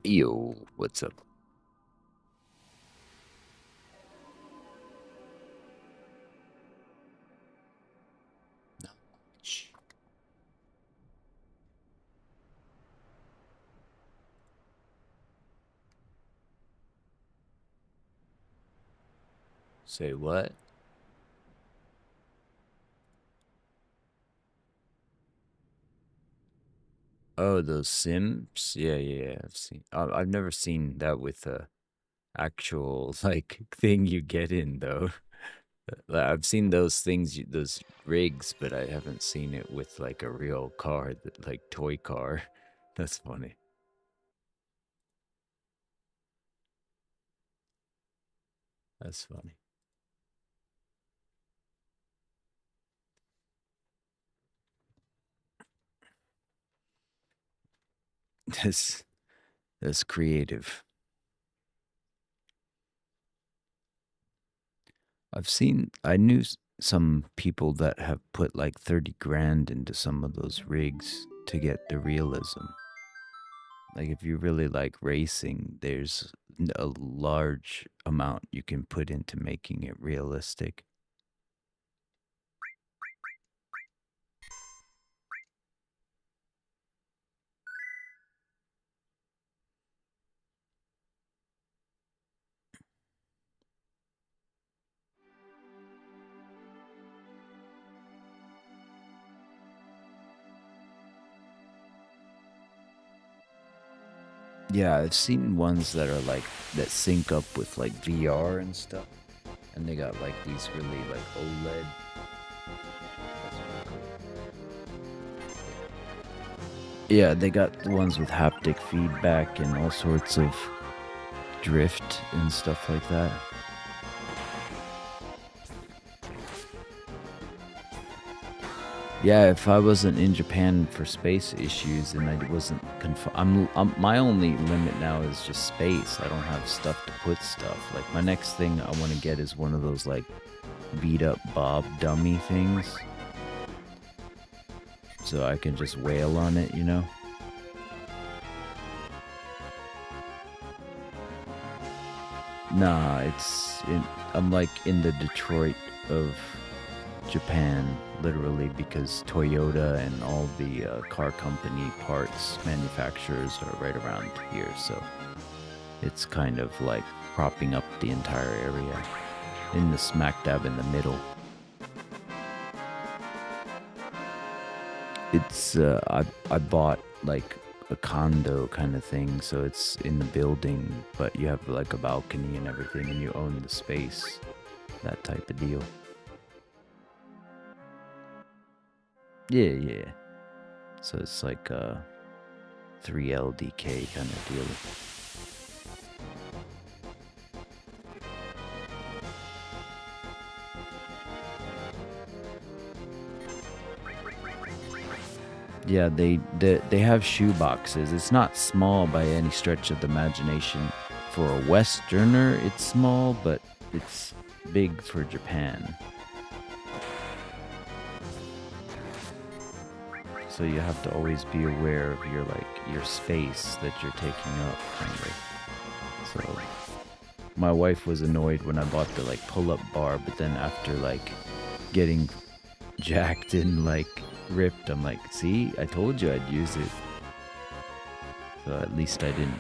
Yo, what's up? Not much. Say what? Oh, those Sims? Yeah. I've seen. I've never seen that with a actual like thing you get in though. Like, I've seen those things, those rigs, but I haven't seen it with like a real car, that like toy car. That's funny. That's funny. That's that's creative. I knew some people that have put like 30 grand into some of those rigs to get the realism. Like if you really like racing, there's a large amount you can put into making it realistic. Yeah, I've seen ones that are like that sync up with like VR and stuff, and they got like these really like OLED. That's really cool. Yeah, they got the ones with haptic feedback and all sorts of drift and stuff like that. Yeah, if I wasn't in Japan for space issues and I wasn't my only limit now is just space. I don't have stuff to put stuff. Like my next thing I want to get is one of those like beat up Bob dummy things, so I can just wail on it, you know? Nah, I'm like in the Detroit of Japan, literally, because Toyota and all the car company parts manufacturers are right around here, so it's kind of like propping up the entire area in the smack dab in the middle. It's I bought like a condo kind of thing, so it's in the building, but you have like a balcony and everything, and you own the space, that type of deal. Yeah. So it's like a 3 LDK kind of deal. Yeah, they have shoe boxes. It's not small by any stretch of the imagination. For a Westerner, it's small, but it's big for Japan. So you have to always be aware of your space that you're taking up, kind of. So my wife was annoyed when I bought the like pull-up bar, but then after like getting jacked and like ripped, I'm like, see, I told you I'd use it. So at least I didn't,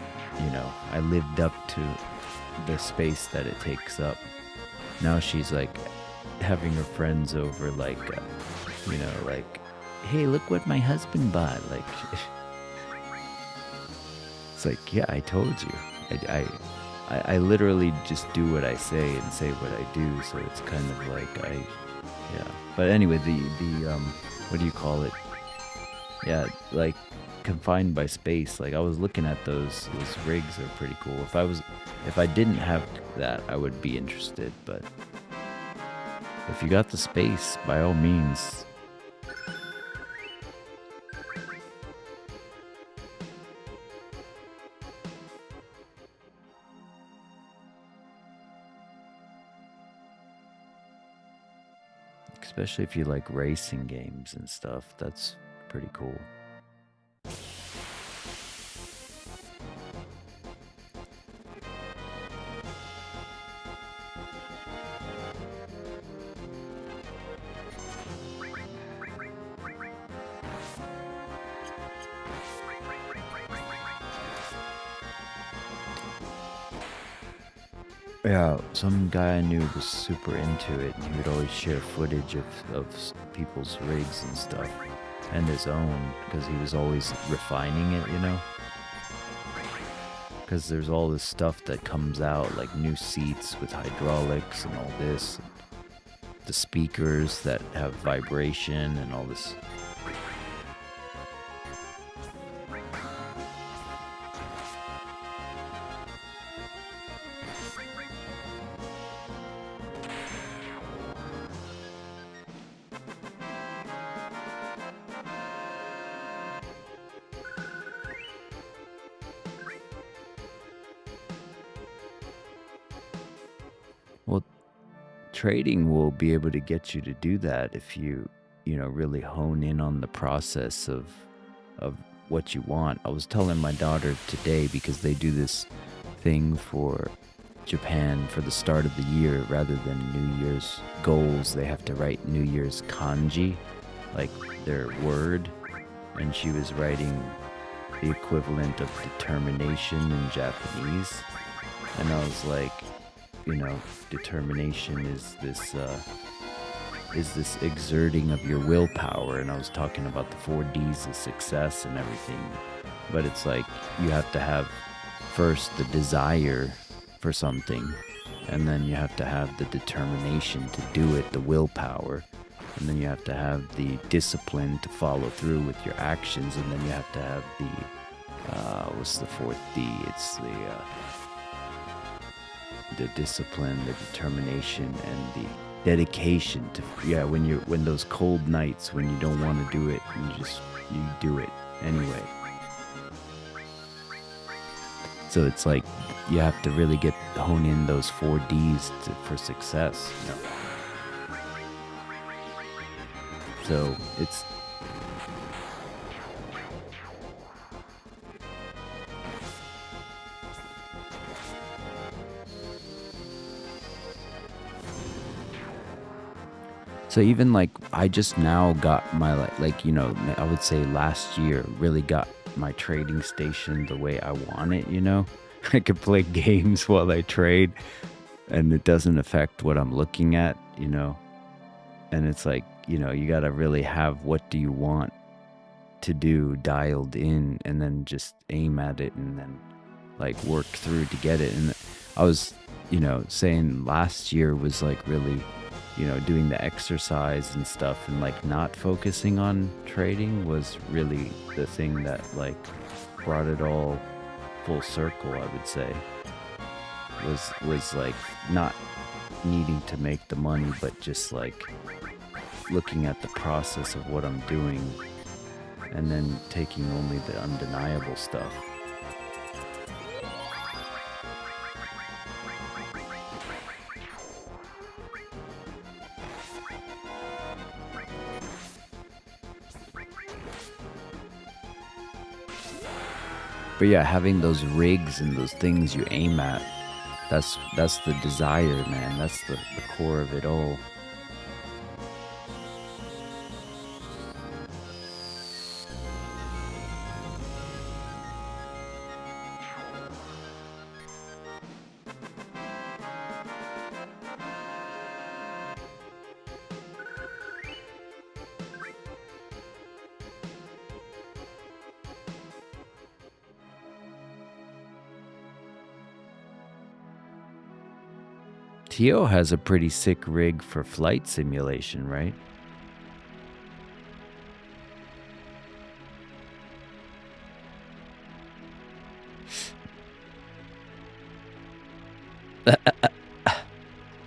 I lived up to the space that it takes up. Now she's like having her friends over, like, like, hey, look what my husband bought. Like, it's like, yeah, I told you. I literally just do what I say and say what I do. So it's kind of like yeah. But anyway, the what do you call it? Yeah, like confined by space. Like I was looking at those rigs are pretty cool. If I didn't have that, I would be interested. But if you got the space, by all means. Especially if you like racing games and stuff, that's pretty cool. Yeah, some guy I knew was super into it, and he would always share footage of people's rigs and stuff, and his own, because he was always refining it, you know? Because there's all this stuff that comes out, like new seats with hydraulics and all this, the speakers that have vibration and all this. Well, trading will be able to get you to do that if you know, really hone in on the process of what you want. I was telling my daughter today, because they do this thing for Japan for the start of the year, rather than New Year's goals, they have to write New Year's kanji, like their word, and she was writing the equivalent of determination in Japanese, and I was like, you know, determination is this exerting of your willpower, and I was talking about the 4Ds of success and everything, but it's like you have to have first the desire for something, and then you have to have the determination to do it, the willpower, and then you have to have the discipline to follow through with your actions, and then you have to have the what's the fourth D? It's the discipline, the determination, and the dedication to, yeah, when those cold nights when you don't want to do it, you do it anyway. So it's like you have to really hone in those 4Ds for success, you know? So it's so even like I just now got my like, you know, I would say last year really got my trading station the way I want it, you know? I could play games while I trade, and it doesn't affect what I'm looking at, you know? And it's like, you know, you got to really have what do you want to do dialed in, and then just aim at it, and then like work through to get it. And I was, you know, saying last year was like really, you know, doing the exercise and stuff, and like not focusing on trading was really the thing that like brought it all full circle, I would say. Was like not needing to make the money, but just like looking at the process of what I'm doing, and then taking only the undeniable stuff. But yeah, having those rigs and those things you aim at, that's the desire, man. That's the core of it all. Tio has a pretty sick rig for flight simulation, right?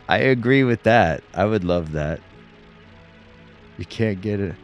I agree with that. I would love that. You can't get it.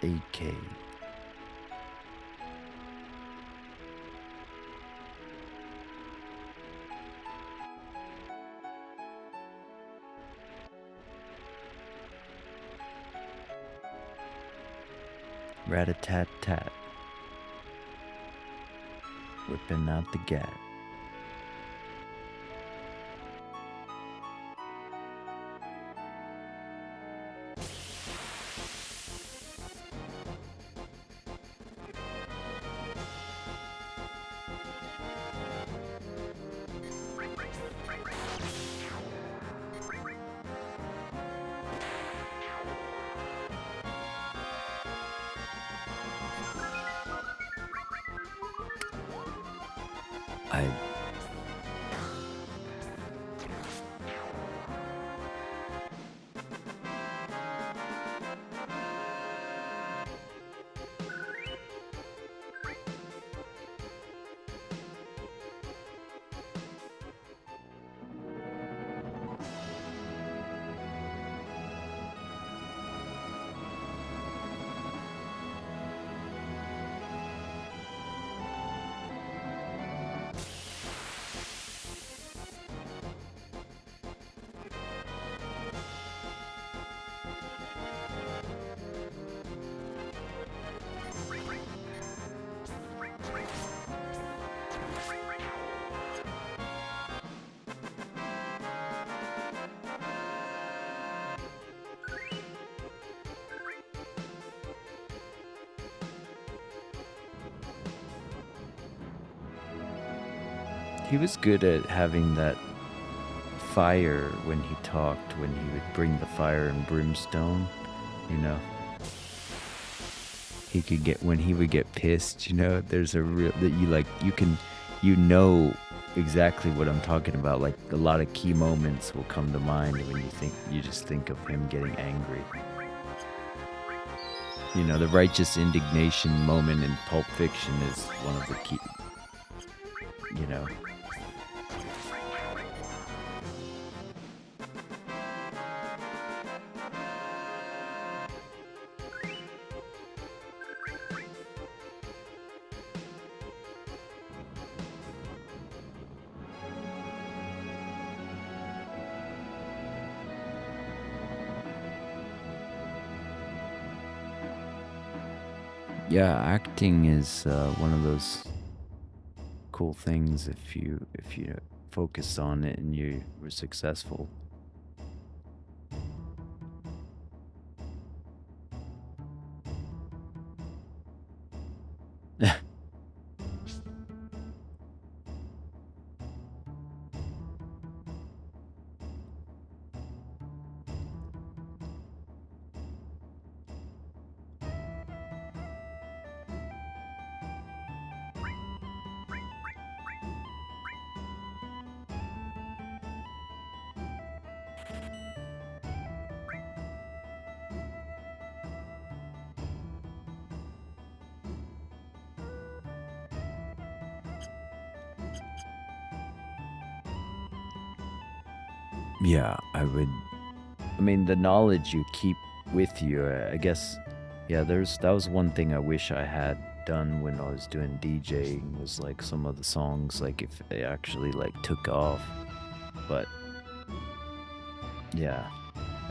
AK. Rat-a-tat-tat. Whipping out the gat. He was good at having that fire when he talked, when he would bring the fire and brimstone, you know. He could get, when he would get pissed, you know, there's a real, that you like, you know exactly what I'm talking about. Like a lot of key moments will come to mind when you just think of him getting angry. You know, the righteous indignation moment in Pulp Fiction is one of the key, you know. Yeah, acting is one of those cool things if you focus on it and you were successful. Yeah, I mean, the knowledge you keep with you, I guess, yeah, that was one thing I wish I had done when I was doing DJing, was like some of the songs, like if they actually like took off. But yeah,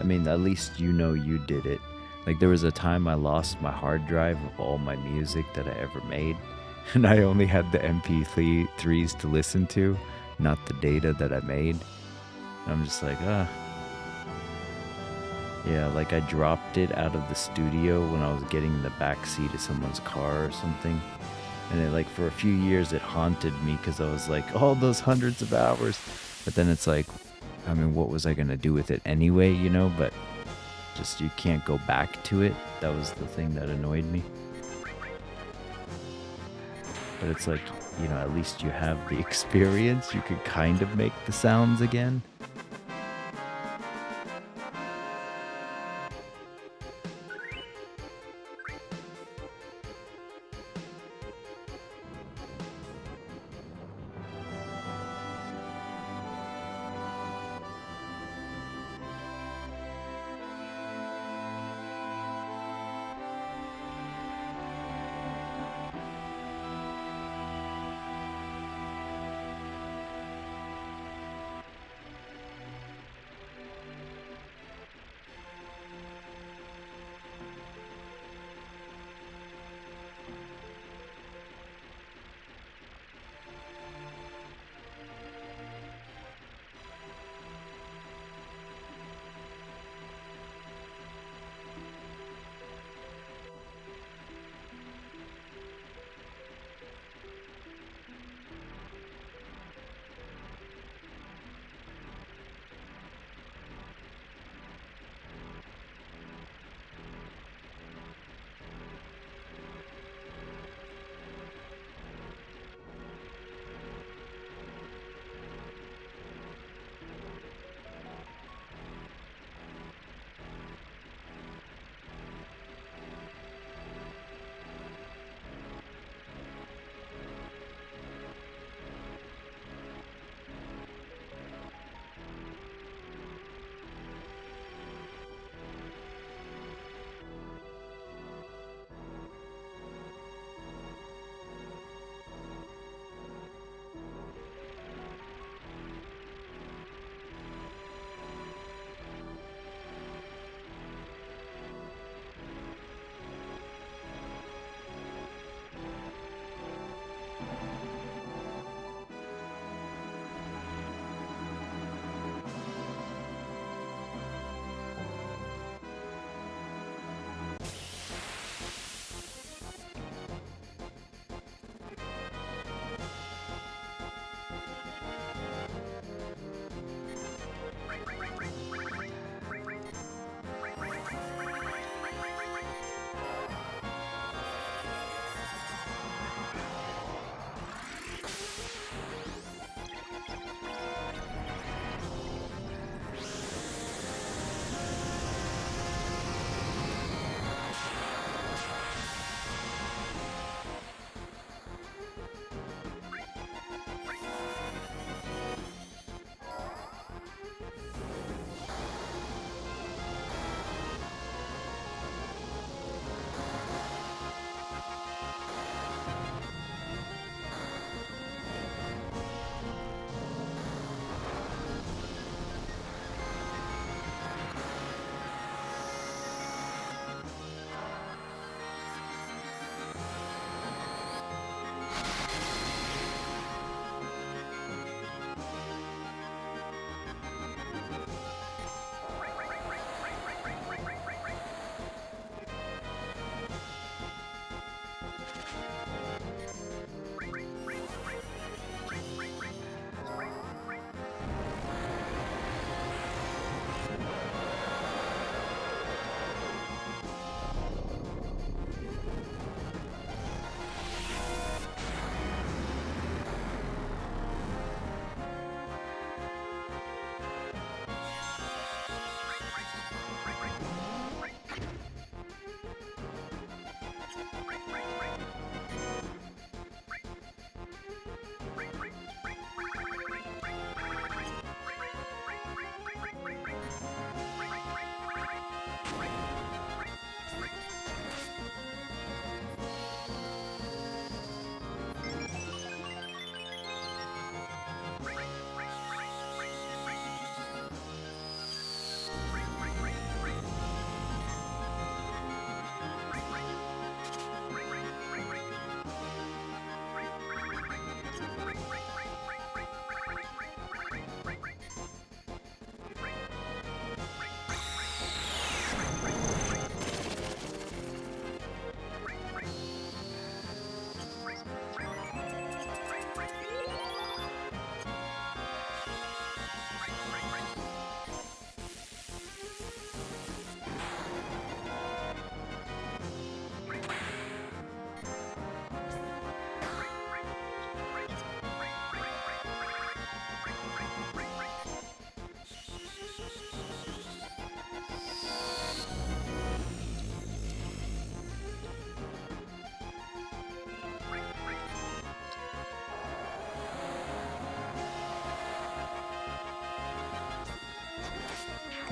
I mean, at least you know you did it. Like there was a time I lost my hard drive of all my music that I ever made, and I only had the MP3s to listen to, not the data that I made. I'm just like, yeah, like I dropped it out of the studio when I was getting in the back seat of someone's car or something. And it, like, for a few years it haunted me because I was like, all those hundreds of hours. But then it's like, I mean, what was I going to do with it anyway, you know? But just, you can't go back to it. That was the thing that annoyed me. But it's like, you know, at least you have the experience. You could kind of make the sounds again.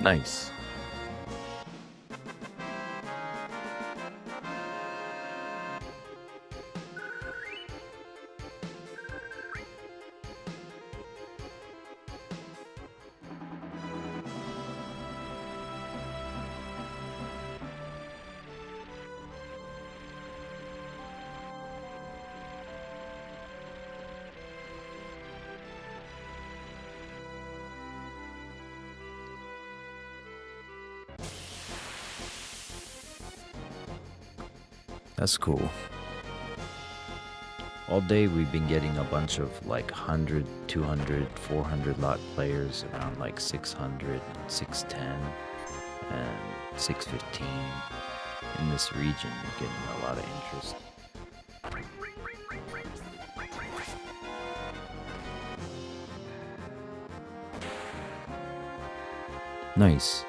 Nice. That's cool. All day we've been getting a bunch of like 100, 200, 400 lot players around like 600, 610, and 615. In this region, we're getting a lot of interest. Nice.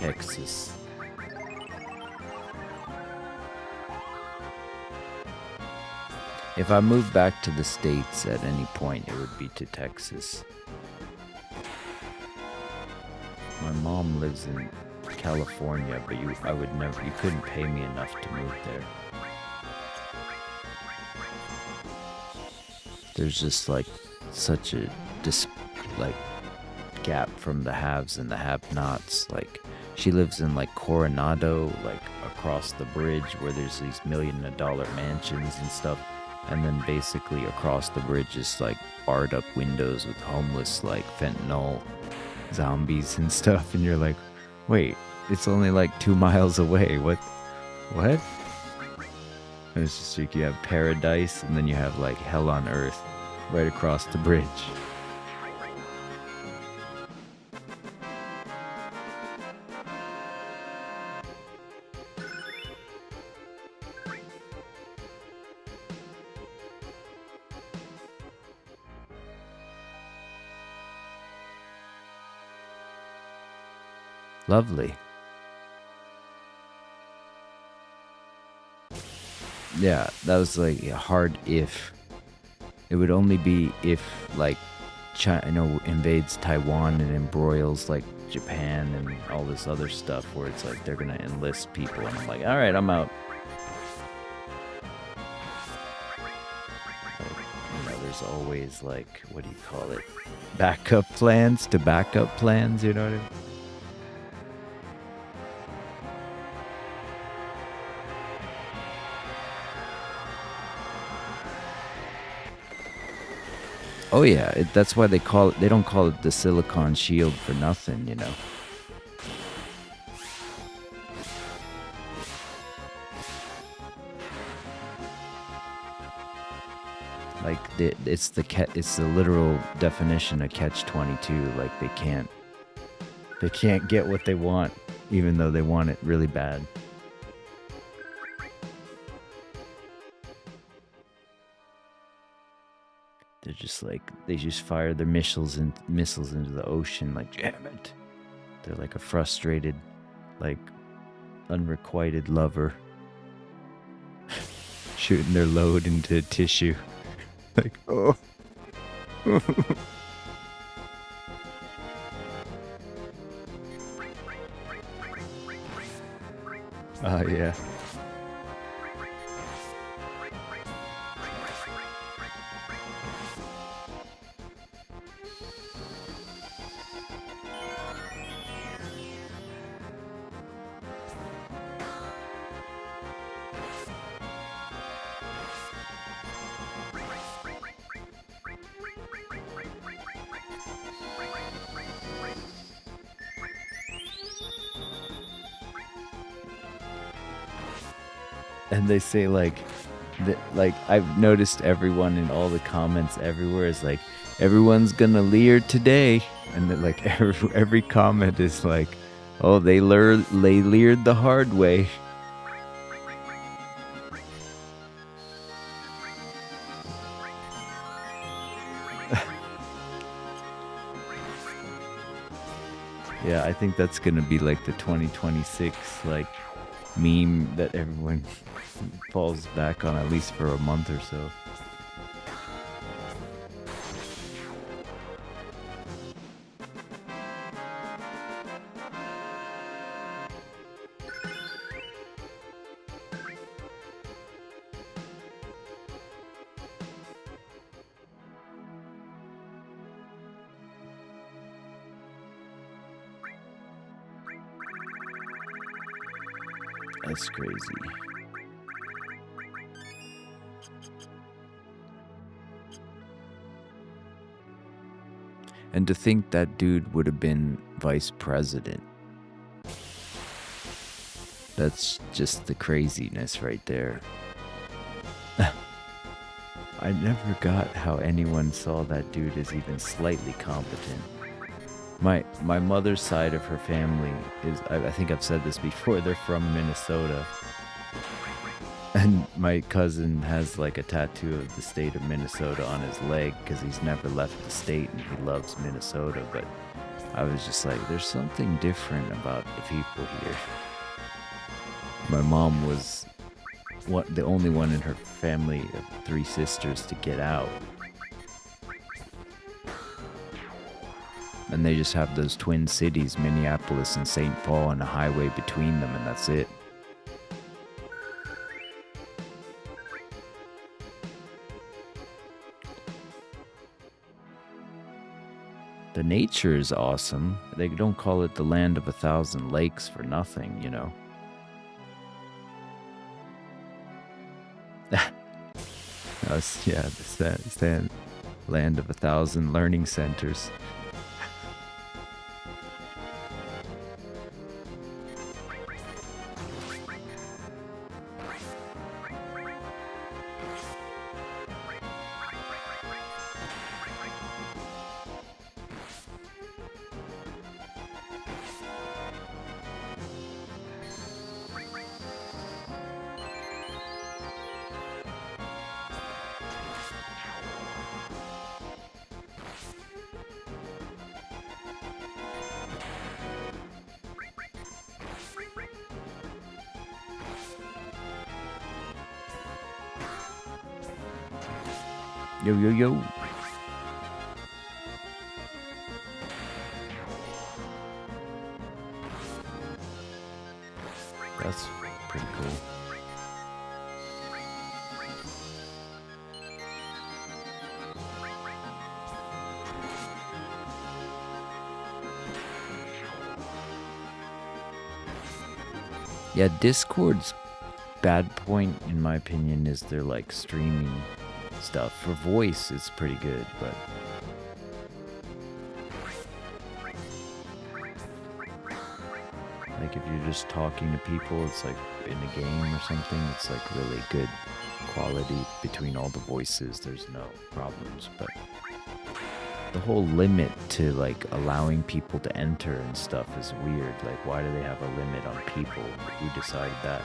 Texas. If I moved back to the States at any point, it would be to Texas. My mom lives in California, but you couldn't pay me enough to move there. There's just like such a gap from the haves and the have-nots. Like, she lives in like Coronado, like across the bridge where there's these $1,000,000 mansions and stuff, and then basically across the bridge is like barred up windows with homeless like fentanyl zombies and stuff, and you're like, wait, it's only like 2 miles away. What? And it's just like you have paradise and then you have like hell on earth right across the bridge. Lovely. Yeah, that was like a hard if. It would only be if like China invades Taiwan and embroils like Japan and all this other stuff where it's like they're gonna enlist people, and I'm like, all right, I'm out. Like, there's always like, what do you call it? Backup plans to backup plans, you know what I mean? Oh yeah, that's why they don't call it the Silicon Shield for nothing, you know. Like it's the literal definition of catch-22. Like they can't get what they want, even though they want it really bad. They're just like, they just fire their missiles into the ocean, like, damn it. They're like a frustrated, like, unrequited lover shooting their load into tissue. Like, oh. Oh, yeah. And they say like I've noticed everyone in all the comments everywhere is like, everyone's gonna leer today, and then like every comment is like, oh, they leered the hard way. Yeah, I think that's gonna be like the 2026 like meme that everyone falls back on, at least for a month or so. That's crazy. And to think that dude would have been vice president. That's just the craziness right there. I never got how anyone saw that dude as even slightly competent. My mother's side of her family is, I think I've said this before, they're from Minnesota. And my cousin has like a tattoo of the state of Minnesota on his leg because he's never left the state and he loves Minnesota. But I was just like, there's something different about the people here. My mom was the only one in her family of 3 sisters to get out. And they just have those twin cities, Minneapolis and St. Paul, and a highway between them, and that's it. The nature is awesome. They don't call it the land of 1,000 lakes for nothing, you know. Yeah, the land of 1,000 learning centers. Yo, yo, yo. That's pretty cool. Yeah, Discord's bad point, in my opinion, is they're like streaming stuff. For voice, it's pretty good, but like if you're just talking to people, it's like in a game or something, it's like really good quality between all the voices. There's no problems, but the whole limit to like allowing people to enter and stuff is weird. Like, why do they have a limit on people? Who decided that?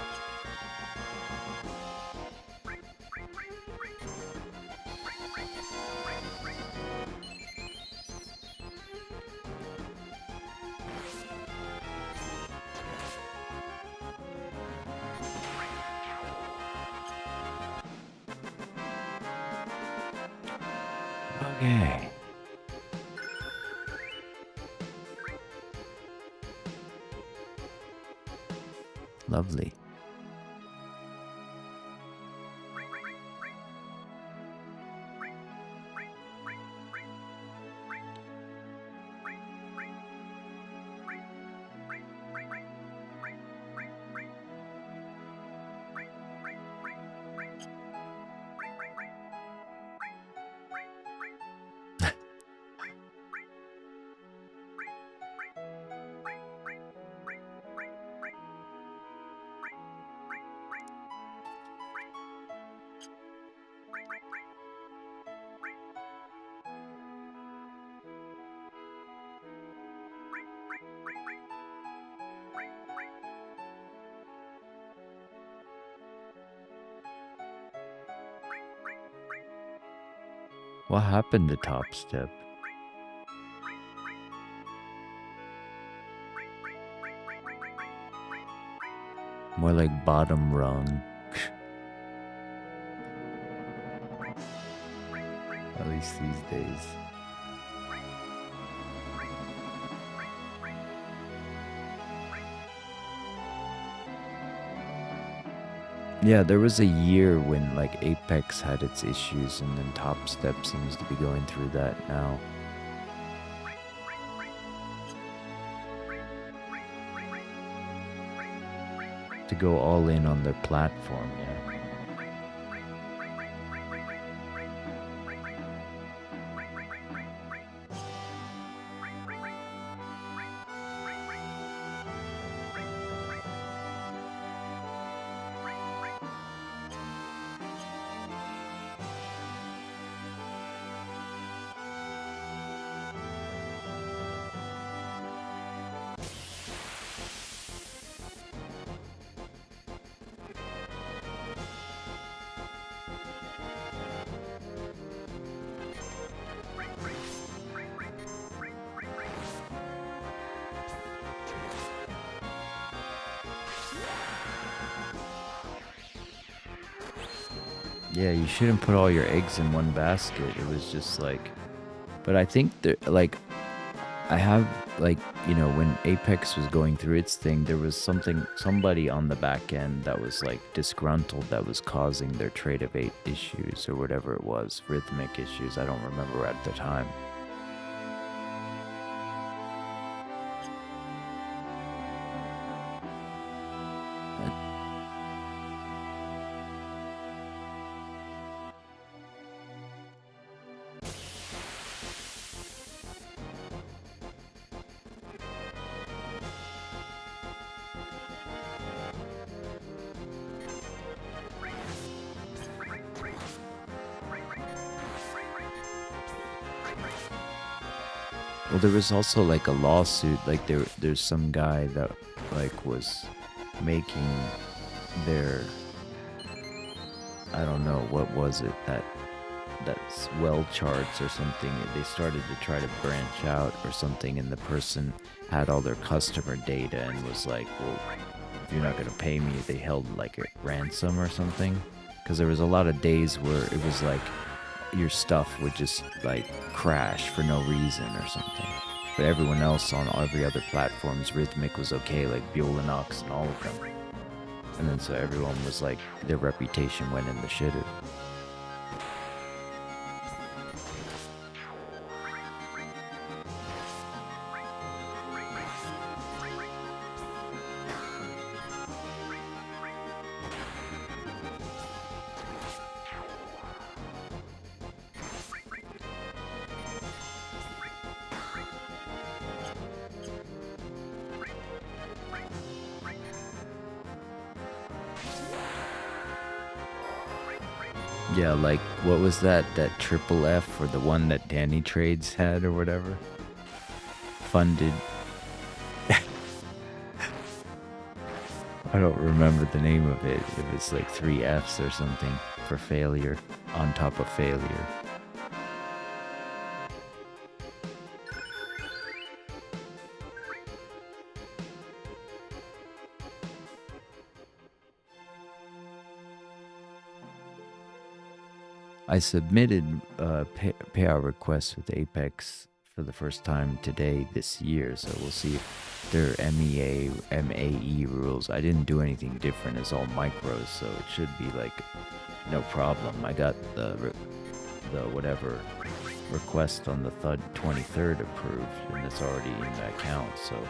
Okay. Lovely. What happened to Top Step? More like bottom rung. At least these days. Yeah, there was a year when like Apex had its issues, and then Top Step seems to be going through that now. To go all in on their platform, yeah. Yeah, you shouldn't put all your eggs in one basket. It was just like, but I think that like I have like, you know, when Apex was going through its thing, there was somebody on the back end that was like disgruntled that was causing their trade of 8 issues or whatever it was, rhythmic issues. I don't remember at the time. Well, there was also like a lawsuit, like there's some guy that like was making their, I don't know, what was it, that's well charts or something. They started to try to branch out or something, and the person had all their customer data and was like, well, if you're not going to pay me, they held like a ransom or something. Because there was a lot of days where it was like your stuff would just like crash for no reason or something. But everyone else on every other platform's Rhythmic was okay, like Buellanox and all of them. And then so everyone was like, their reputation went in the shitter. Yeah, like, what was that triple F or the one that Danny Trades had or whatever? Funded. I don't remember the name of it. It was like 3 Fs or something for failure on top of failure. I submitted a payout request with Apex for the first time today this year, so we'll see if their MEA, MAE rules. I didn't do anything different. It's all micros, so it should be like no problem. I got the whatever request on the 23rd approved, and it's already in the account, so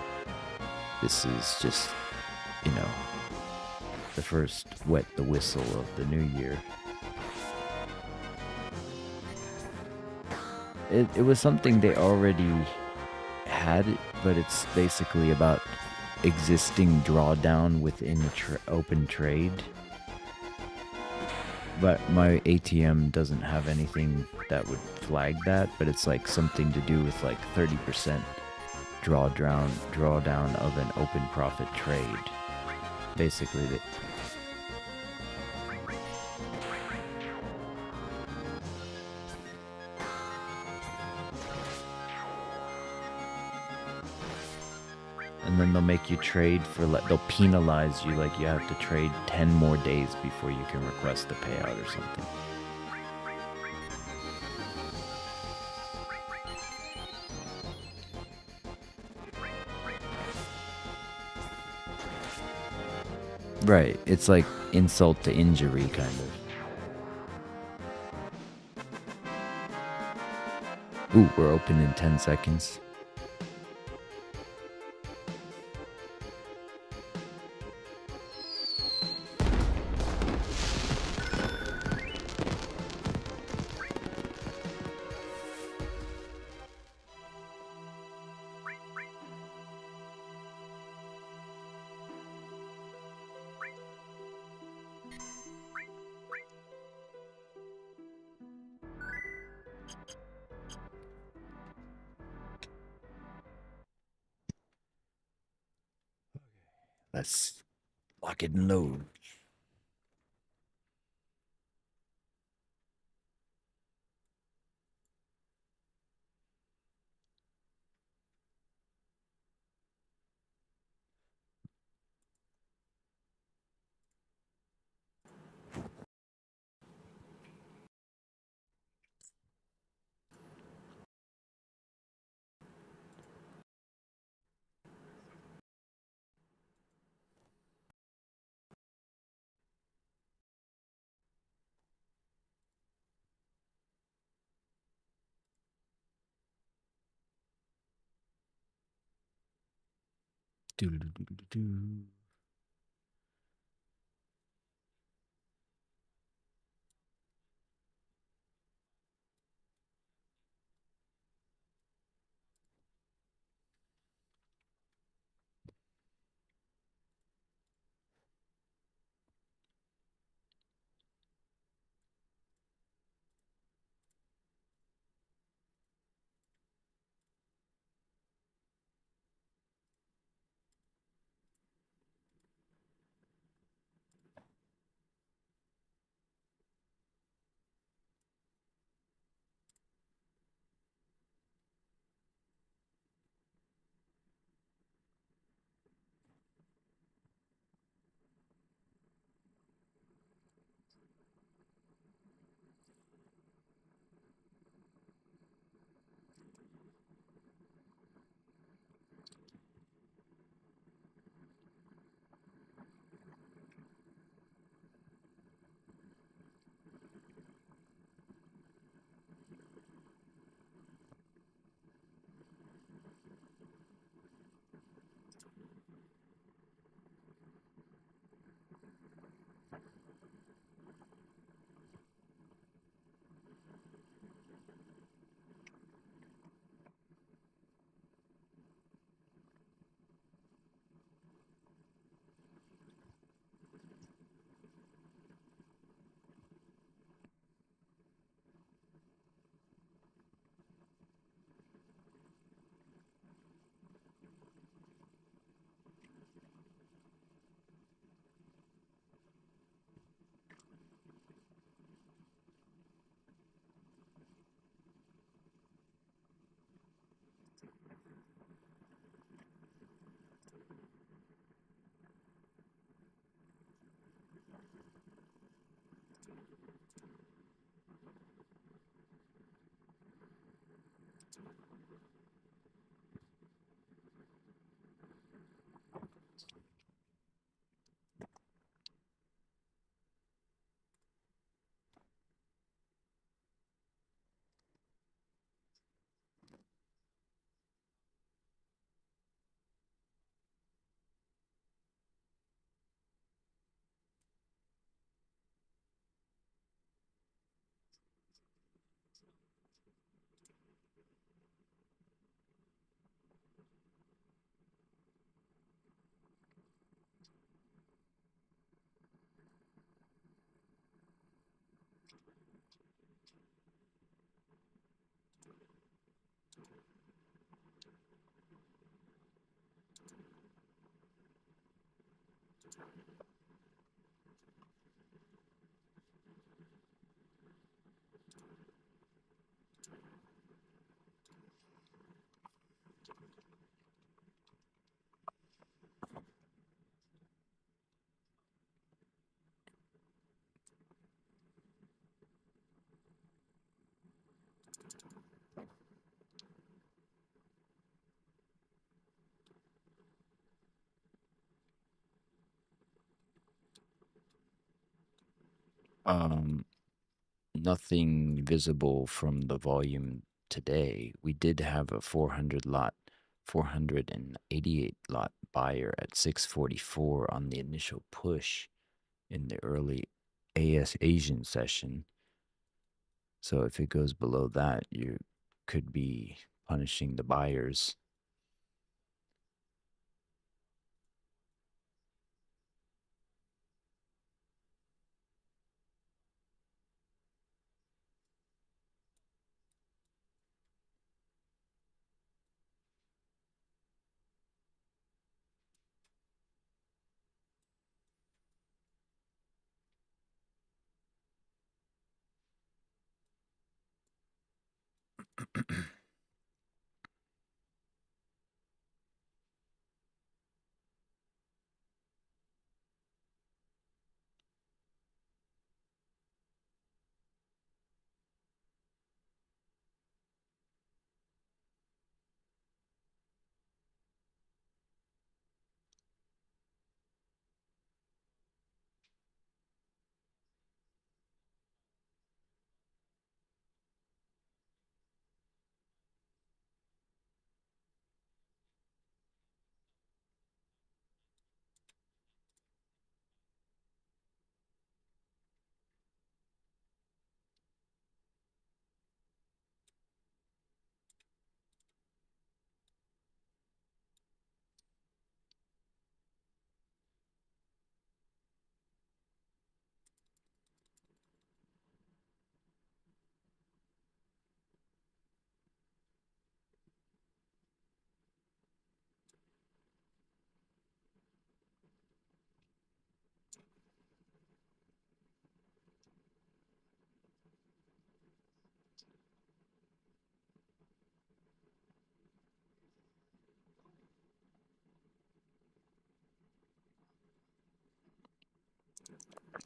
this is just, you know, the first wet the whistle of the new year. It was something they already had, but it's basically about existing drawdown within a open trade. But my ATM doesn't have anything that would flag that, but it's like something to do with like 30% drawdown of an open profit trade. Basically, and then they'll make you trade for, they'll penalize you, like you have to trade 10 more days before you can request a payout or something. Right, it's like insult to injury, kind of. Ooh, we're open in 10 seconds. Let's lock it and load. Doo-doo-doo-doo-doo. Um, Nothing visible from the volume today. We did have a 488 lot buyer at 644 on the initial push in the early Asian session. So if it goes below that, you could be punishing the buyers.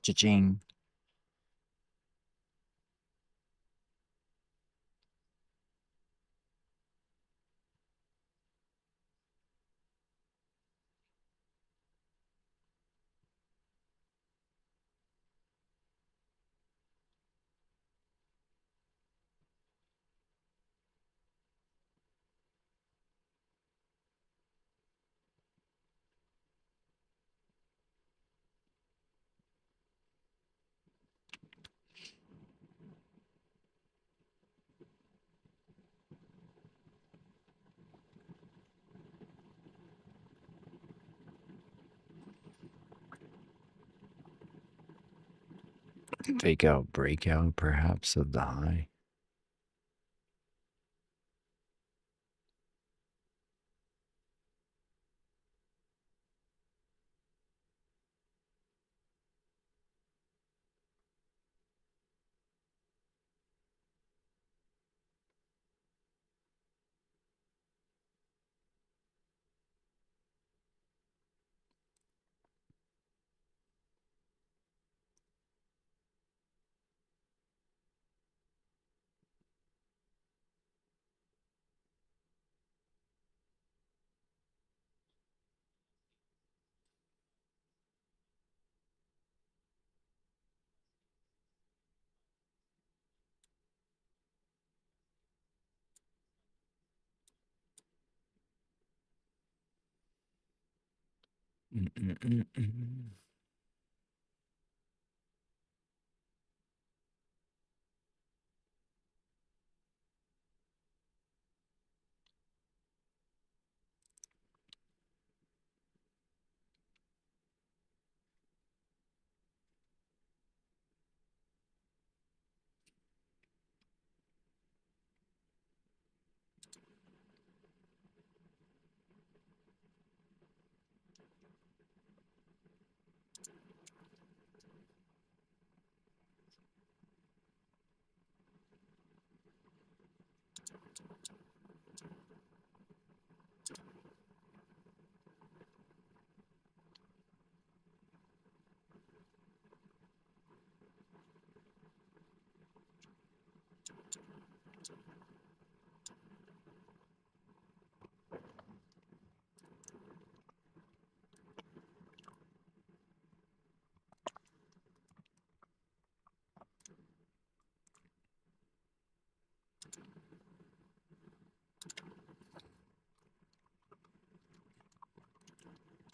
Cha-ching. Fake out breakout, perhaps, of the high.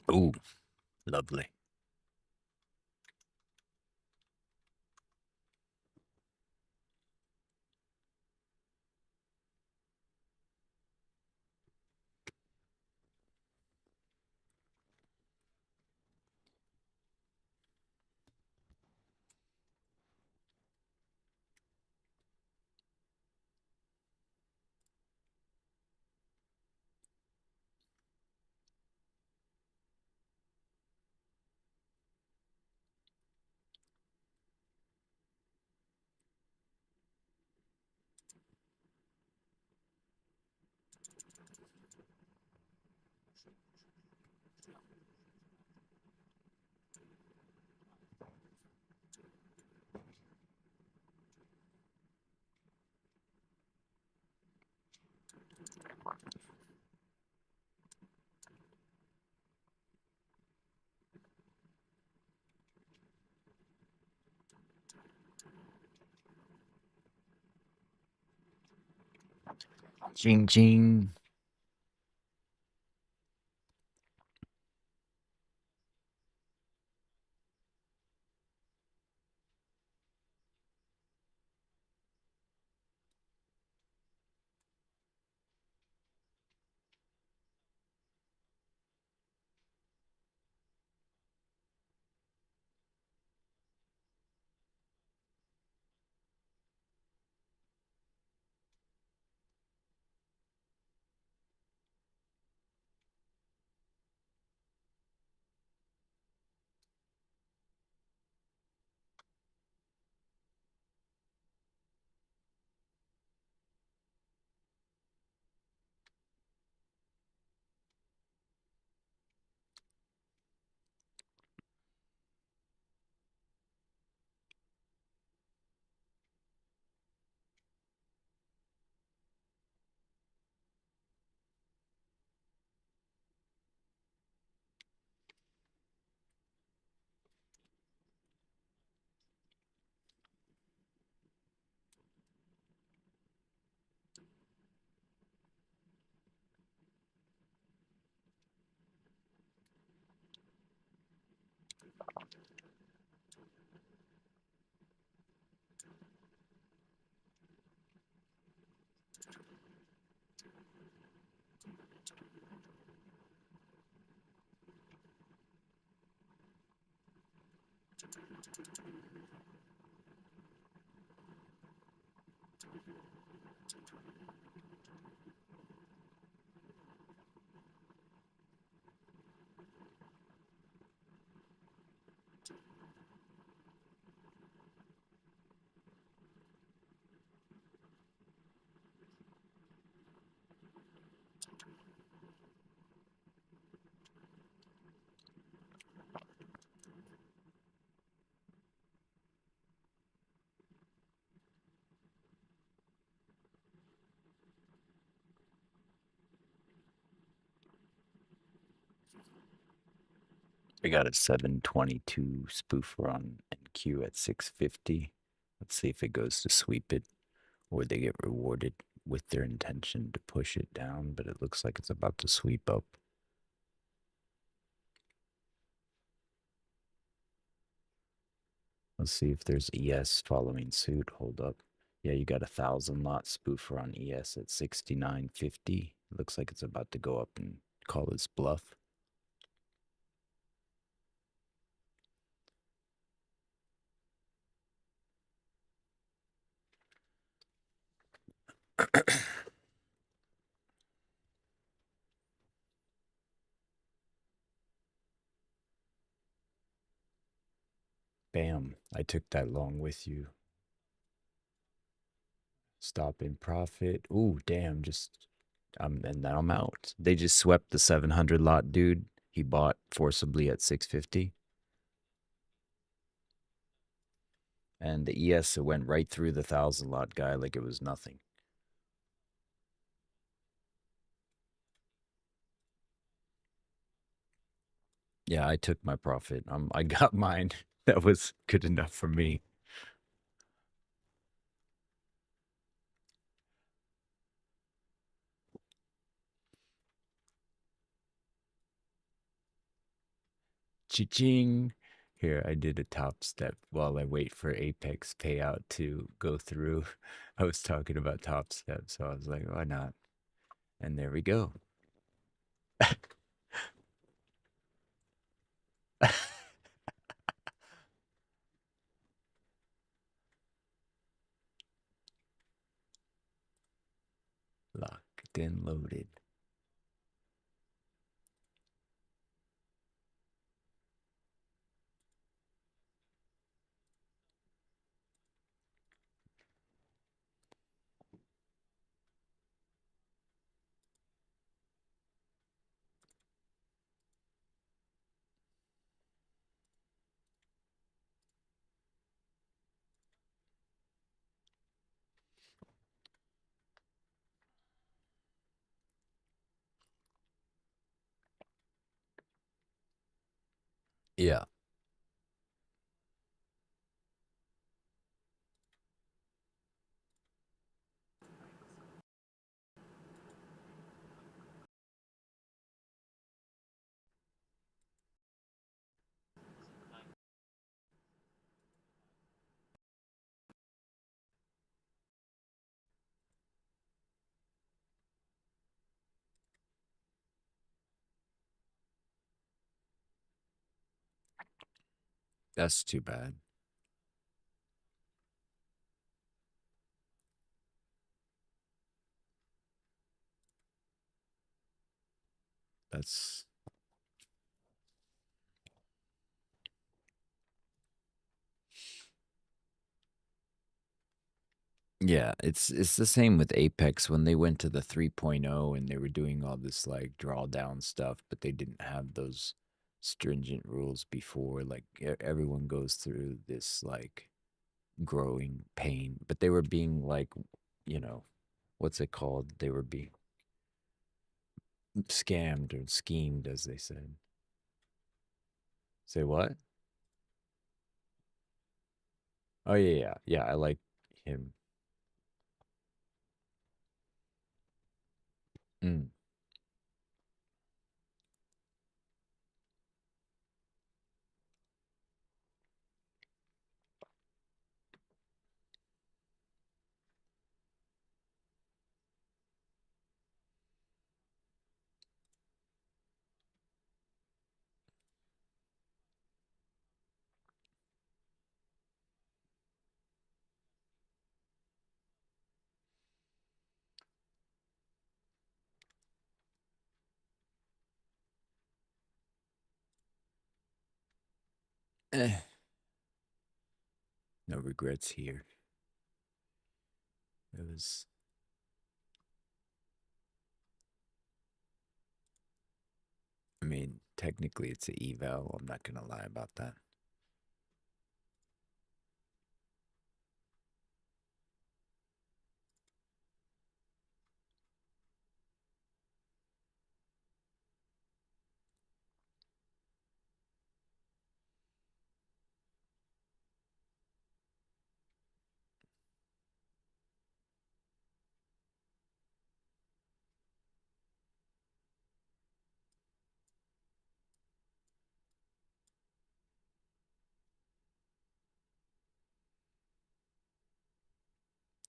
Oh, lovely. Ching ching. We got a 722 spoofer on NQ at 650. Let's see if it goes to sweep it or they get rewarded with their intention to push it down, but it looks like it's about to sweep up. Let's see if there's ES following suit. Hold up. Yeah, you got 1,000 lot spoofer on ES at 69.50. Looks like it's about to go up and call its bluff. Bam. I took that long with you. Stop in profit. Ooh, damn. And now I'm out. They just swept the 700 lot dude. He bought forcibly at 650. And the ES went right through the 1,000 lot guy like it was nothing. Yeah, I took my profit. I got mine. That was good enough for me. Cha-ching. Here, I did a top step while I wait for Apex payout to go through. I was talking about top step, so I was like, why not? And there we go. Locked and loaded. Yeah. That's too bad. That's yeah, it's the same with Apex when they went to the 3.0 and they were doing all this like drawdown stuff, but they didn't have those stringent rules before. Like everyone goes through this like growing pain, but they were being like, you know, what's it called? They were being scammed or schemed, as they said. Say what? Oh yeah. I like him. Mm. Eh, no regrets here. It was, I mean, technically it's a eval. I'm not gonna lie about that.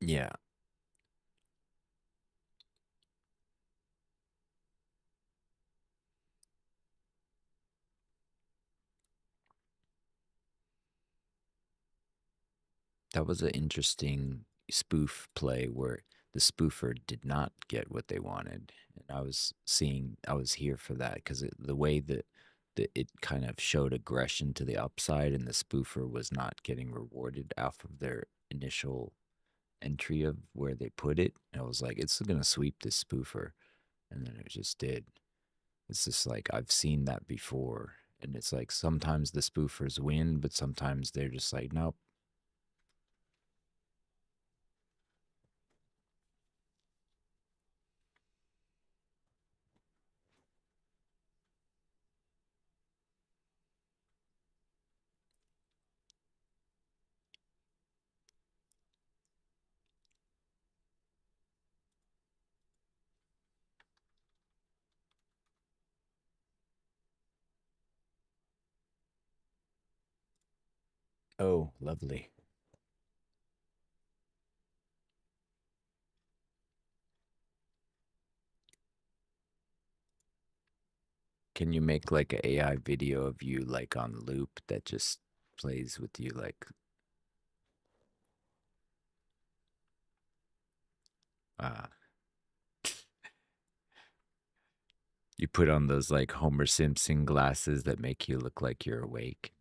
Yeah, that was an interesting spoof play where the spoofer did not get what they wanted, and I was here for that because the way that it kind of showed aggression to the upside, and the spoofer was not getting rewarded off of their initial entry of where they put it. I was like, it's gonna sweep this spoofer, and then it just did. It's just like I've seen that before, and it's like sometimes the spoofers win, but sometimes they're just like, nope. Oh, lovely. Can you make like an AI video of you like on loop that just plays with you like uh you put on those like Homer Simpson glasses that make you look like you're awake?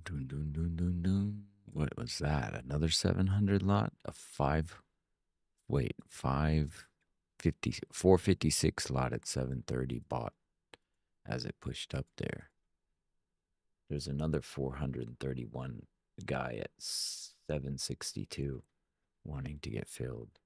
Dun, dun, dun, dun, dun. What was that? Another 700 lot? A five? Wait, 550, 456 lot at 730 bought as it pushed up there. There's another 431 guy at 762 wanting to get filled.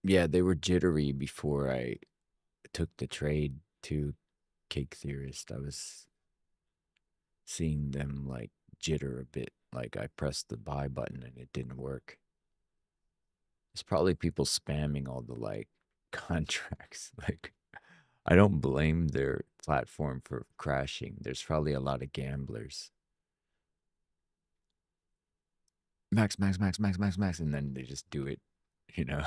Yeah, they were jittery before I took the trade to Cake Theorist. I was seeing them like jitter a bit. Like I pressed the buy button and it didn't work. It's probably people spamming all the like contracts. Like I don't blame their platform for crashing. There's probably a lot of gamblers. max, max, max, max, max, max, and then they just do it, you know.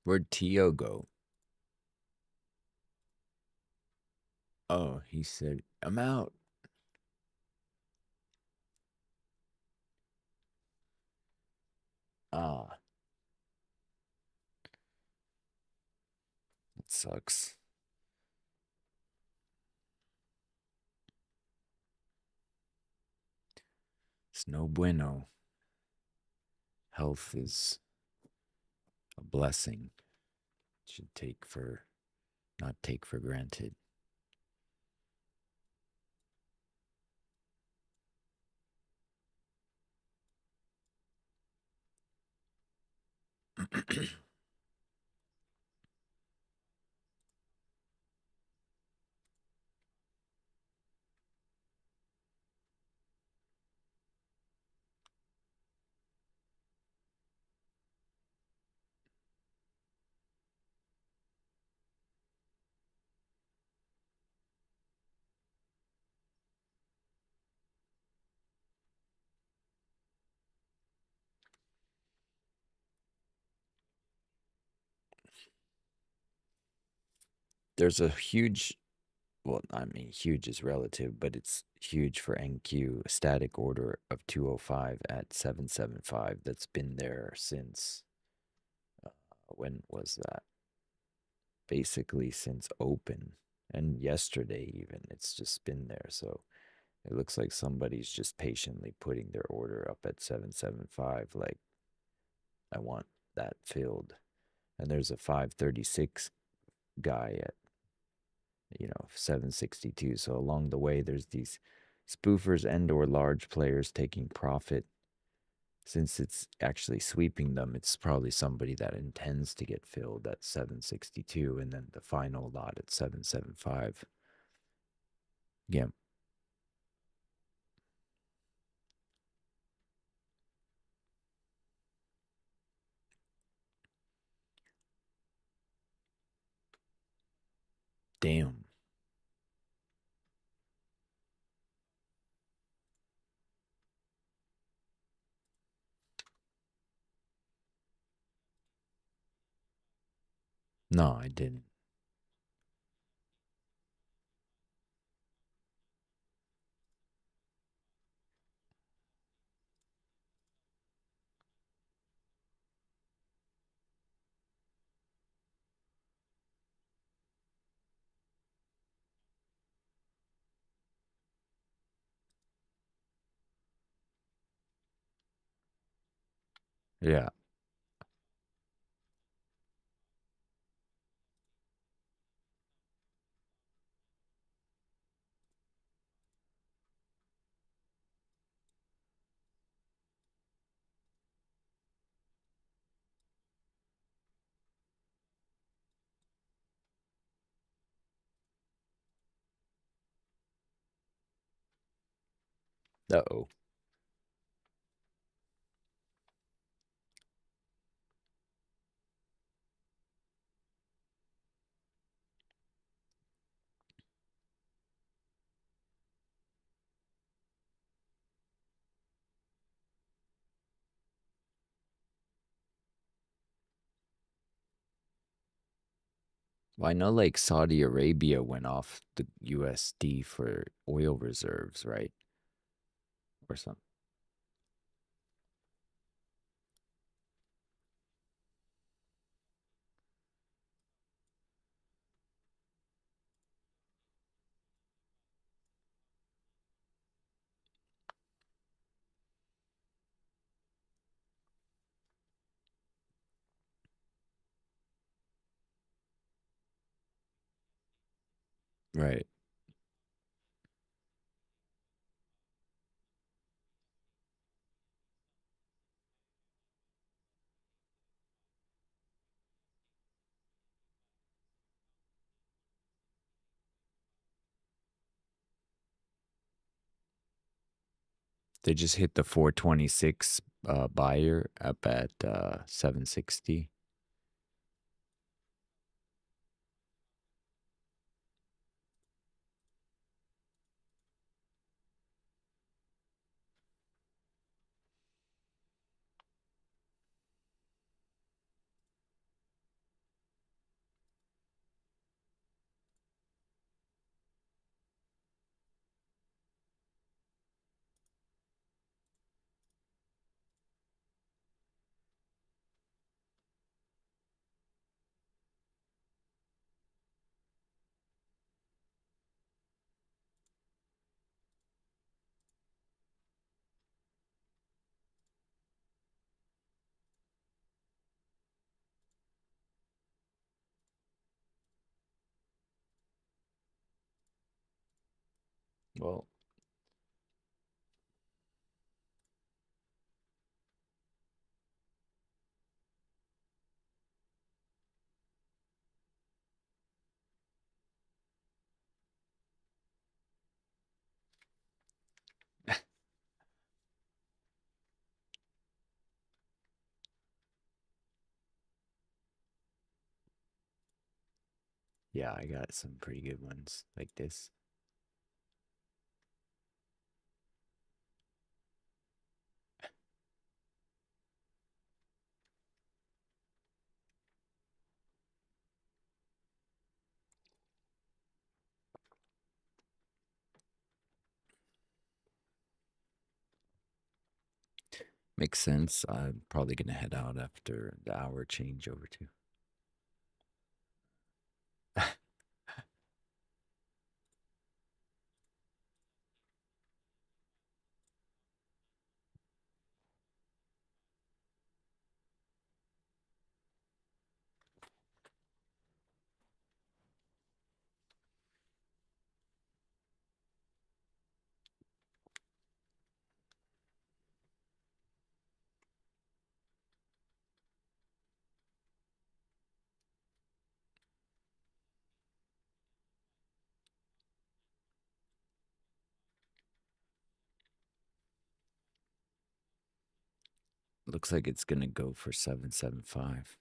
Where'd Tio go? Oh, he said, I'm out. Ah, that sucks. It's no bueno. Health is a blessing. Should not take for granted. There's a huge, well, I mean, huge is relative, but it's huge for NQ, a static order of 205 at 775 that's been there since, when was that? Basically since open, and yesterday even. It's just been there. So it looks like somebody's just patiently putting their order up at 775, like, I want that filled. And there's a 536 guy at, 762. So along the way, there's these spoofers and or large players taking profit. Since it's actually sweeping them, it's probably somebody that intends to get filled at 762 and then the final lot at 775. Yeah. Damn. No, I didn't. Yeah. Uh-oh. Well, I know like Saudi Arabia went off the USD for oil reserves, right? Or something. Right. They just hit the 426 buyer up at 760. Well, yeah, I got some pretty good ones like this. Makes sense. I'm probably going to head out after the hour changeover too. Looks like it's going to go for 775.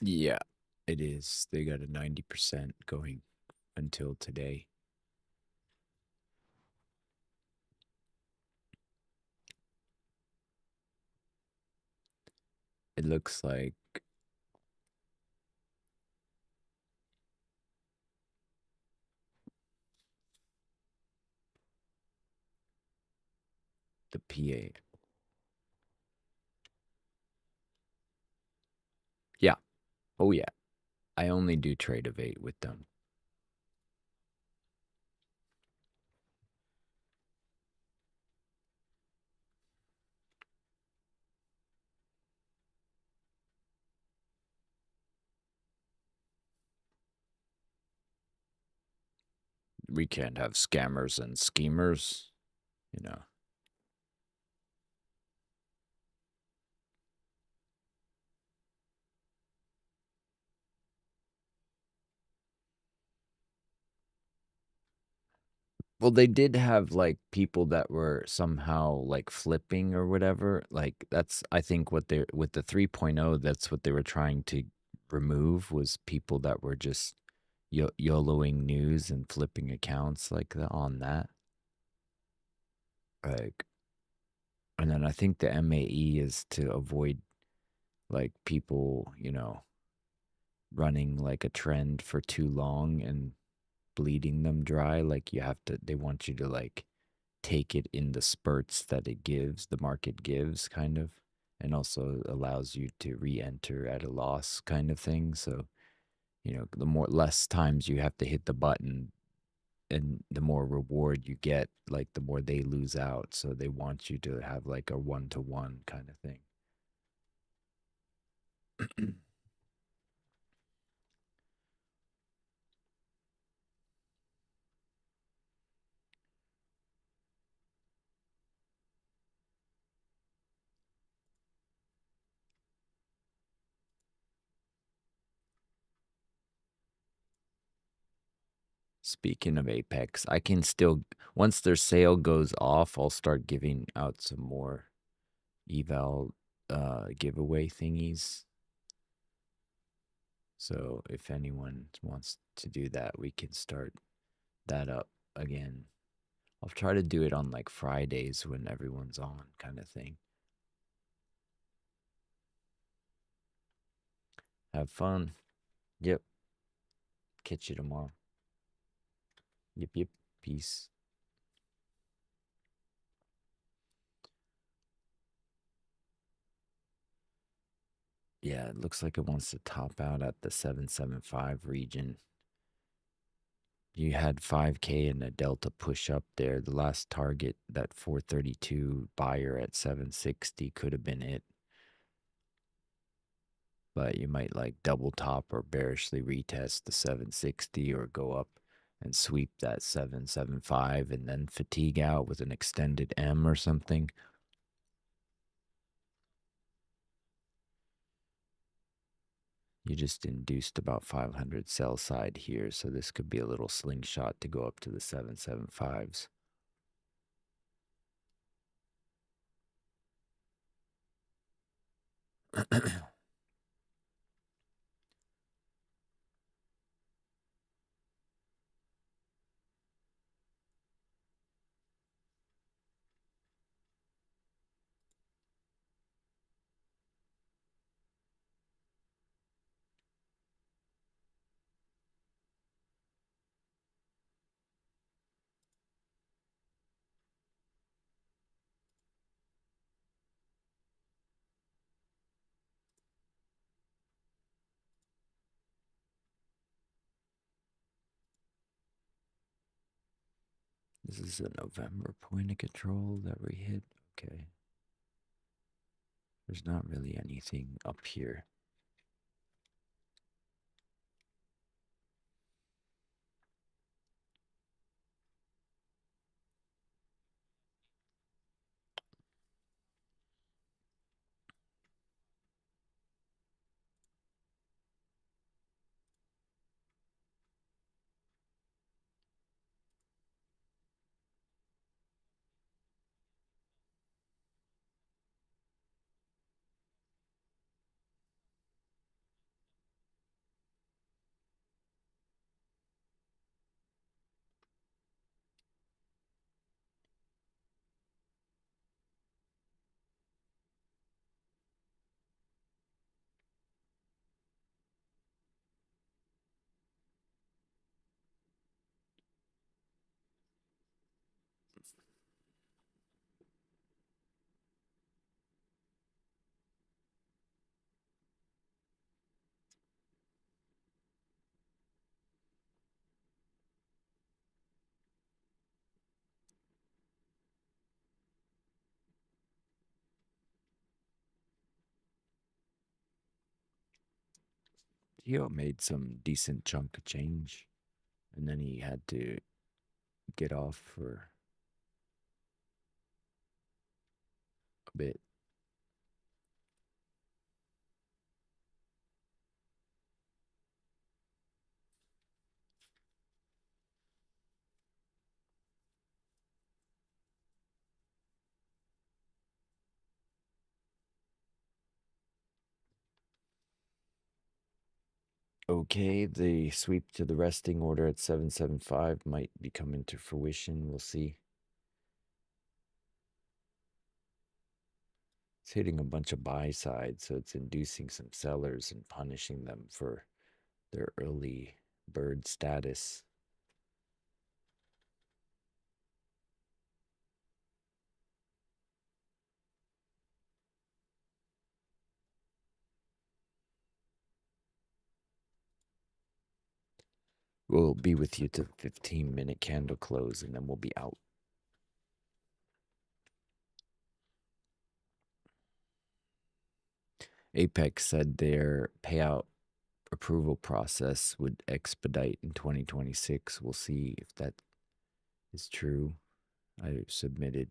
Yeah, it is. They got a 90% going until today. It looks like the PA. Yeah. Oh, yeah. I only do trade of 8 with them. We can't have scammers and schemers, you know. Well, they did have like people that were somehow like flipping or whatever. Like that's I think what they're with the 3.0, that's what they were trying to remove was people that were just YOLOing news and flipping accounts like on that. Like, and then I think the MAE is to avoid like people, running like a trend for too long and bleeding them dry. Like you have to, they want you to like take it in the spurts that it gives, the market gives, kind of, and also allows you to re-enter at a loss, kind of thing. So, the more less times you have to hit the button, and the more reward you get, like the more they lose out. So they want you to have like a 1-to-1 kind of thing. Speaking of Apex, I can still, once their sale goes off, I'll start giving out some more eval giveaway thingies. So if anyone wants to do that, we can start that up again. I'll try to do it on like Fridays when everyone's on, kind of thing. Have fun. Yep. Catch you tomorrow. Yep, yep. Peace. Yeah, it looks like it wants to top out at the 775 region. You had 5K and a delta push up there. The last target, that 432 buyer at 760, could have been it. But you might like double top or bearishly retest the 760 or go up and sweep that 775 and then fatigue out with an extended M or something. You just induced about 500 sell side here, so this could be a little slingshot to go up to the 775s. This is a November point of control that we hit. Okay. There's not really anything up here. Gio made some decent chunk of change, and then he had to get off for a bit. Okay, the sweep to the resting order at 775 might be coming to fruition. We'll see. It's hitting a bunch of buy sides, so it's inducing some sellers and punishing them for their early bird status. We'll be with you to the 15-minute candle close, and then we'll be out. Apex said their payout approval process would expedite in 2026. We'll see if that is true. I submitted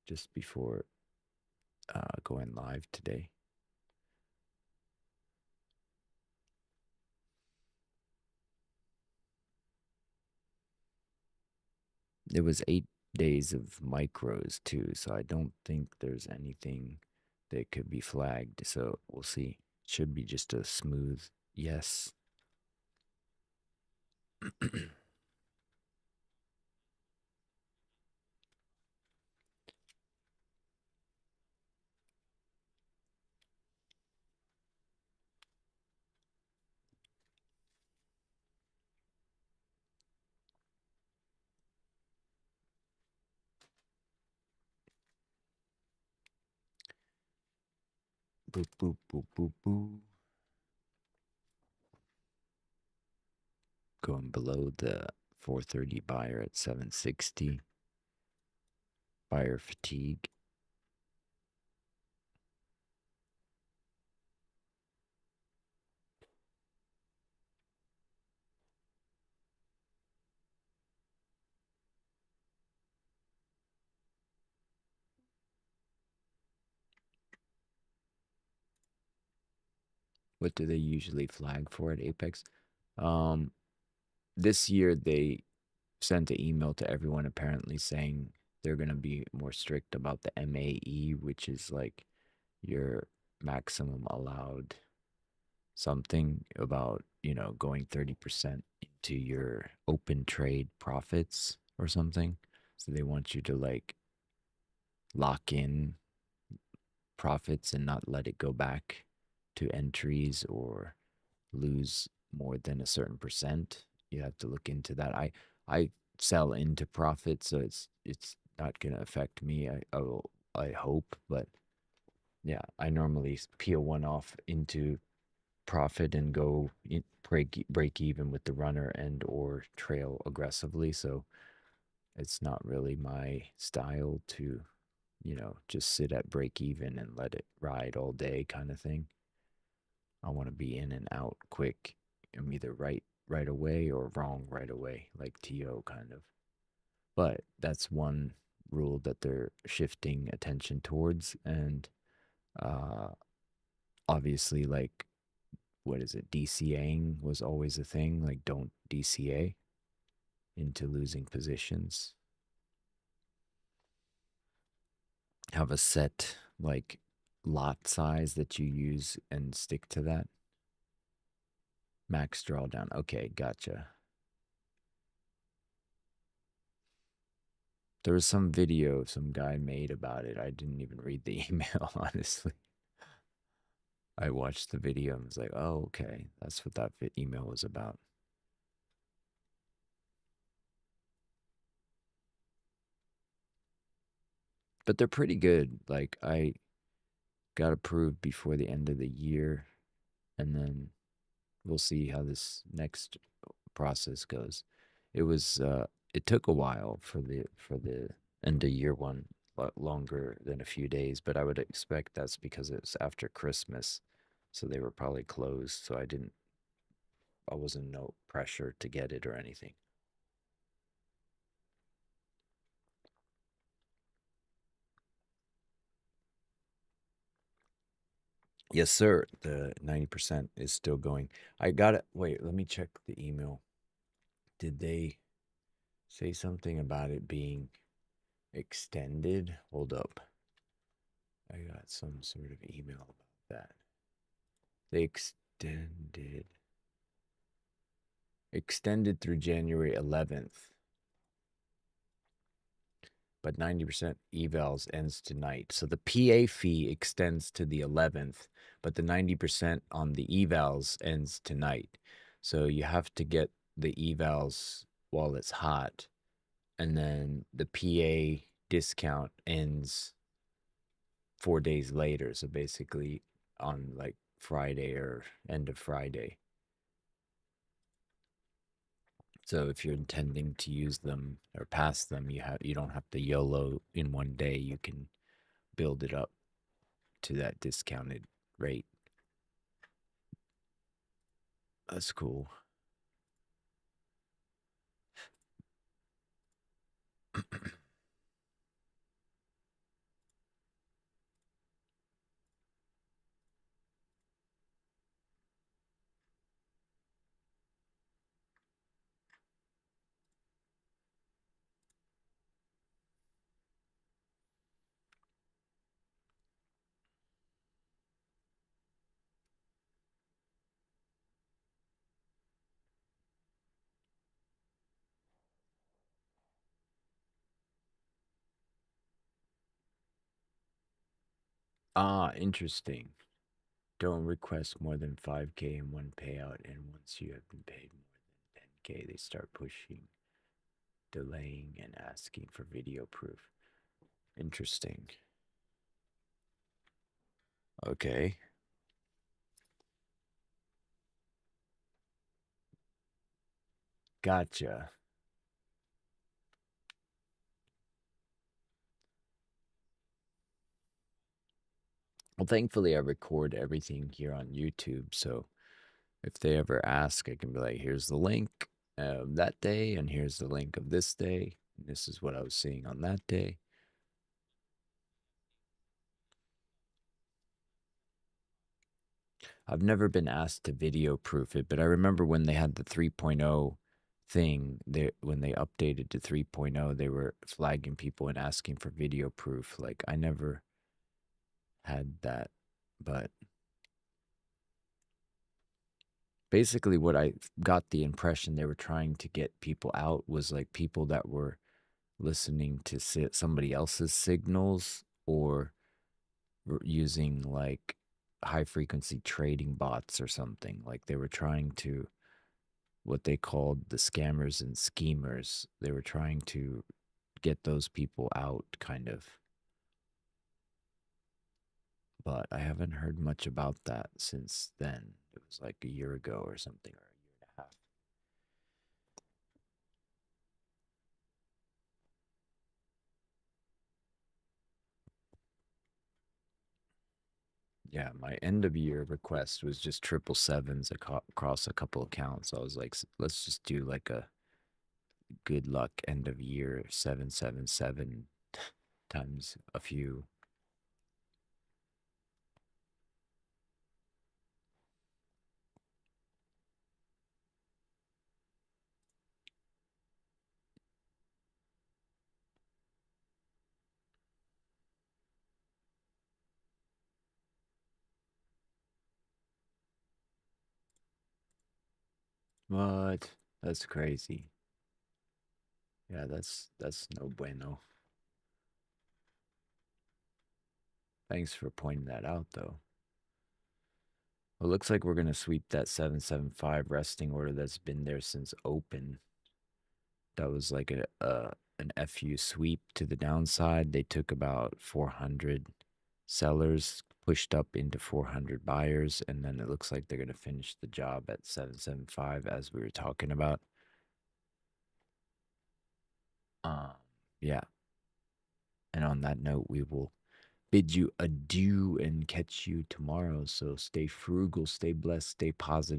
just before going live today. It was 8 days of micros too, so I don't think there's anything that could be flagged. So we'll see. Should be just a smooth yes. Boop, boop, boop, boop, boop. Going below the 430 buyer at 760. Buyer fatigue. What do they usually flag for at Apex? This year they sent an email to everyone apparently saying they're going to be more strict about the MAE, which is like your maximum allowed something about, going 30% into your open trade profits or something. So they want you to like lock in profits and not let it go back to entries or lose more than a certain percent. You have to look into that. I sell into profit, so it's not going to affect me. I hope, but yeah, I normally peel one off into profit and go break even with the runner and or trail aggressively. So it's not really my style to, just sit at break even and let it ride all day kind of thing. I want to be in and out quick. I'm either right away or wrong right away, like TO kind of. But that's one rule that they're shifting attention towards. And uh, obviously, like, what is it? DCAing was always a thing. Like, don't DCA into losing positions. Have a set, like, lot size that you use and stick to that. Max drawdown. Okay, gotcha. There was some video some guy made about it. I didn't even read the email, honestly. I watched the video and was like, oh, okay, that's what that email was about. But they're pretty good. Like, I got approved before the end of the year, and then we'll see how this next process goes. It took a while for the end of year one, longer than a few days, but I would expect that's because it was after Christmas, so they were probably closed. So I wasn't no pressure to get it or anything. Yes, sir. The 90% is still going. I got it. Wait, let me check the email. Did they say something about it being extended? Hold up. I got some sort of email about that. They extended through January 11th. But 90% evals ends tonight. So the PA fee extends to the 11th, but the 90% on the evals ends tonight. So you have to get the evals while it's hot, and then the PA discount ends 4 days later. So basically on like Friday or end of Friday. So if you're intending to use them or pass them, you don't have to YOLO in one day. You can build it up to that discounted rate. That's cool. Ah, interesting. Don't request more than 5K in one payout, and once you have been paid more than 10K, they start pushing, delaying, and asking for video proof. Interesting. Okay. Gotcha. Well, thankfully, I record everything here on YouTube, so if they ever ask, I can be like, here's the link of that day, and here's the link of this day. And this is what I was seeing on that day. I've never been asked to video proof it, but I remember when they had the 3.0 thing, when they updated to 3.0, they were flagging people and asking for video proof. Like, I never had that, but basically what I got the impression they were trying to get people out was like people that were listening to somebody else's signals or using like high frequency trading bots or something. Like they were trying to, what they called the scammers and schemers, they were trying to get those people out, kind of. But I haven't heard much about that since then. It was like a year ago or something, or a year and a half. Yeah, my end of year request was just 777s across a couple accounts. I was like, let's just do like a good luck end of year 777 times a few. What? That's crazy. Yeah, that's no bueno. Thanks for pointing that out, though. Well, it looks like we're gonna sweep that 775 resting order that's been there since open. That was like an FU sweep to the downside. They took about 400 sellers, pushed up into 400 buyers, and then it looks like they're gonna finish the job at 775 as we were talking about. Um, yeah. And on that note, we will bid you adieu and catch you tomorrow. So stay frugal, stay blessed, stay positive.